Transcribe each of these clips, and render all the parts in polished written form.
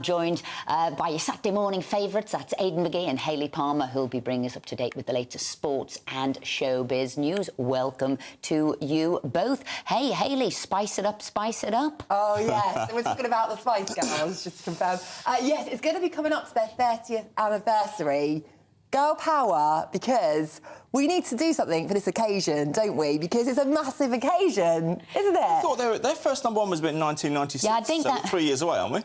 Joined by your Saturday morning favourites, that's Aidan McGee and Hayley Palmer, who'll be bringing us up to date with the latest sports and showbiz news. Welcome to you both. Hey, Hayley, spice it up, spice it up. Oh, yes. We're talking about the Spice Girls, just to confirm. Yes, it's going to be coming up to their 30th anniversary. Girl power, because we need to do something for this occasion, don't we? Because it's a massive occasion, isn't it? I thought their first number one was in 1996. Yeah, I think so that... 3 years away, aren't we?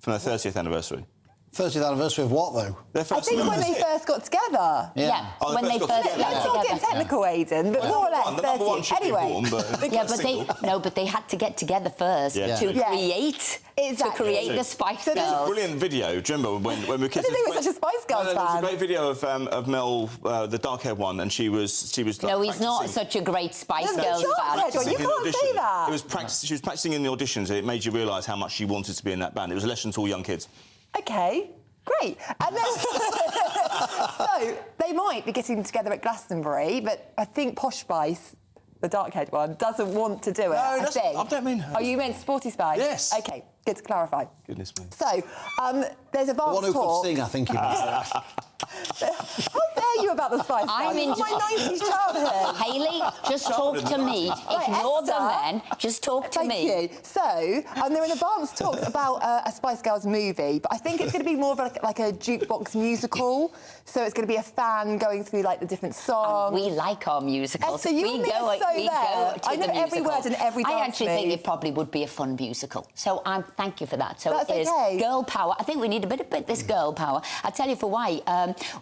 From their 30th anniversary. 30th anniversary of what, though? I think when they first got together. Yeah, oh, when they first got together. Let's not get technical, Aidan, but more or less 30. Number one should be important, but yeah, but they had to get together first to create the Spice Girls. There's a brilliant video. Do you remember when we were kids? I didn't think we were such a Spice Girls fan. There's a great video of Mel, the dark-haired one, and she was like, no, he's not such a great Spice Girls fan. You can't say that. It was she was practicing in the auditions, and it made you realise how much she wanted to be in that band. It was a lesson to all young kids. OK, great. And then... so, they might be getting together at Glastonbury, but I think Posh Spice, the dark-haired one, doesn't want to do it, I think. I don't mean her. Oh, you meant Sporty Spice? Yes. OK, good to clarify. Goodness me. So, there's a vast The one who talk... could sing, I think you meant. How dare you about the Spice Girls? I'm into my 90s childhood. Hayley, just talk to me. Ignore the men. Just talk to me. Thank you. So, there are advanced talks about a Spice Girls movie, but I think it's going to be more of like a jukebox musical. So it's going to be a fan going through like the different songs. We like our musicals. Esther, you we go to I know the every word and every dance I actually move. think it probably would be a fun musical. So thank you for that. So That's it is okay. girl power. I think we need a bit of this girl power. I'll tell you for why.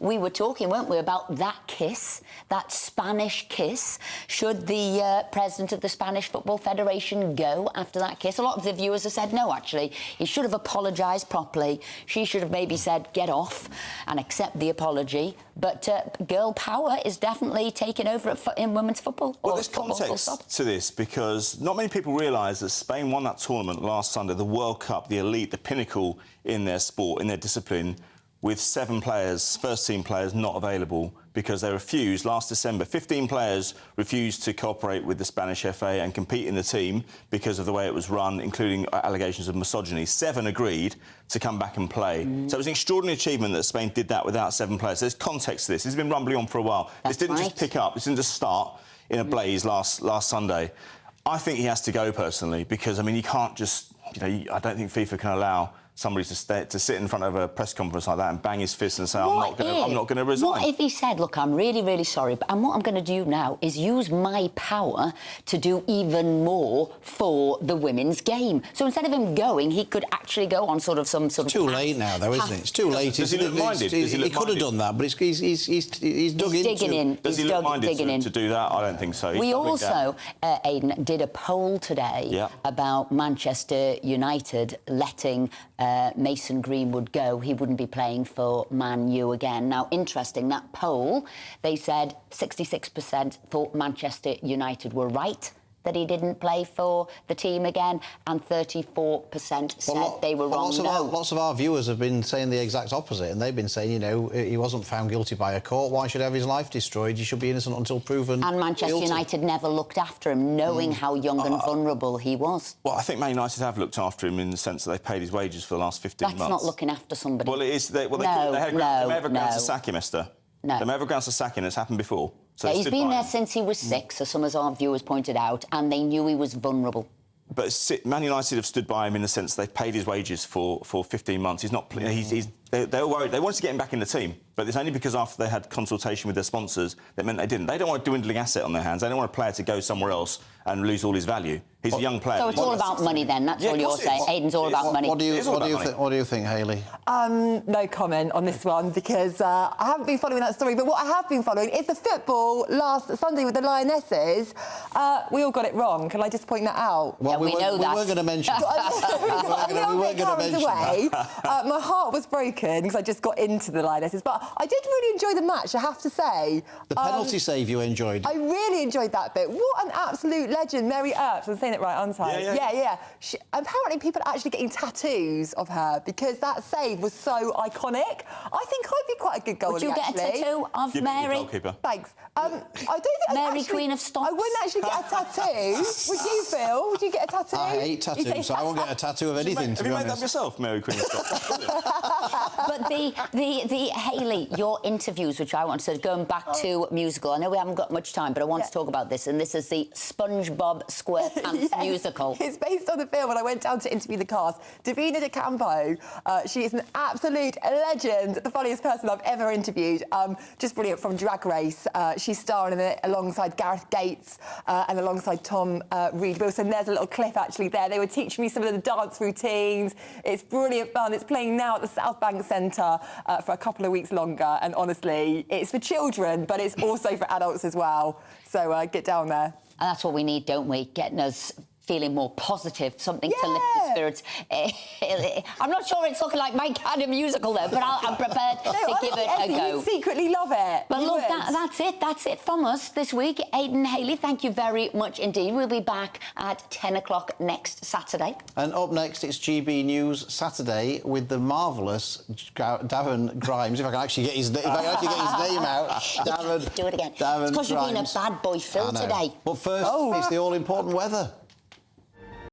We were talking, weren't we, about that kiss, that Spanish kiss. Should the president of the Spanish Football Federation go after that kiss? A lot of the viewers have said no, actually. He should have apologised properly. She should have maybe said, get off and accept the apology. But girl power is definitely taking over in women's football. Well, there's context to this because not many people realise that Spain won that tournament last Sunday, the World Cup, the elite, the pinnacle in their sport, in their discipline, with 7 players, first-team players, not available because they refused last December. 15 players refused to cooperate with the Spanish FA and compete in the team because of the way it was run, including allegations of misogyny. 7 agreed to come back and play. So it was an extraordinary achievement that Spain did that without 7 players. There's context to this. This has been rumbling on for a while. This didn't just pick up. This didn't just start in a blaze last Sunday. I think he has to go, personally, because, I mean, you can't just... You know, I don't think FIFA can allow somebody to sit in front of a press conference like that and bang his fist and say, I'm not going to resign. What if he said, look, I'm really, really sorry, and what I'm going to do now is use my power to do even more for the women's game. So instead of him going, he could actually go on some sort of... It's too late now, though, isn't it? It's too late. Does he look minded? He could have done that, but he's dug into... digging in. Does he look minded to do that? I don't think so. We also, Aidan, did a poll today about Manchester United letting Mason Greenwood go. He wouldn't be playing for Man U again. Now, interesting, that poll, they said 66% thought Manchester United were right that he didn't play for the team again, and 34% said they were wrong. Lots of our viewers have been saying the exact opposite, and they've been saying, you know, he wasn't found guilty by a court. Why should he have his life destroyed? He should be innocent until proven And Manchester guilty. United never looked after him, knowing how young and vulnerable he was. Well, I think Man United have looked after him in the sense that they've paid his wages for the last 15 months. That's not looking after somebody. Well, it is. They may have a grounds to sack him, Esther. No. They may have a grounds to sack him. It's happened before. So he's been there since he was 6, as some of our viewers pointed out, and they knew he was vulnerable. But Man United have stood by him in the sense they've paid his wages for 15 months. He's not... They were worried. They wanted to get him back in the team, but it's only because after they had consultation with their sponsors that meant they didn't. They don't want a dwindling asset on their hands. They don't want a player to go somewhere else and lose all his value. He's a young player. So it's all about money then, that's all you're saying. Aidan's all about money. What do you think, Hayley? No comment on this one because I haven't been following that story, but what I have been following is the football last Sunday with the Lionesses. We all got it wrong. Can I just point that out? Well, we know that. We were going to mention My heart was broken broken because I just got into the Lionesses. But I did really enjoy the match, I have to say. The penalty save you enjoyed. I really enjoyed that bit. What an absolute legend, Mary Earps. I'm saying it right, aren't I? Yeah. Apparently, people are actually getting tattoos of her because that save was so iconic. I think I'd be quite a good goalie. Would you get a tattoo of Mary? Goalkeeper. Thanks. I don't think Mary, Queen of Stops. I wouldn't actually get a tattoo. Would you, Phil? Would you get a tattoo? I hate tattoos, so I won't get a tattoo of anything, to be honest. Have you made that yourself, Mary Queen of Scots? But the Hayley, your interviews, which I want to going back to musical. I know we haven't got much time, but I want to talk about this. And this is the SpongeBob SquarePants musical. It's based on the film, and I went down to interview the cast. Davina De Campo, she is an absolute legend, the funniest person I've ever interviewed. Just brilliant from Drag Race. She's starring in it alongside Gareth Gates and alongside Tom Reed Wilson. There's a little clip actually there. They were teaching me some of the dance routines. It's brilliant fun. It's playing now at the South Bank Centre for a couple of weeks longer. And honestly, it's for children, but it's also for adults as well. So get down there. And that's what we need, don't we? Getting us feeling more positive, something to lift the spirits. I'm not sure it's looking like my kind of musical, though, but I'm prepared to give it a go. You secretly love it. But look, that's it from us this week. Aidan, Hayley, thank you very much indeed. We'll be back at 10 o'clock next Saturday. And up next, it's GB News Saturday with the marvellous Darren Grimes. If I can actually get his name out. Darren, Do it again. Darren it's because you've been a Grimes. bad boy Phil today. But first, it's the all-important weather.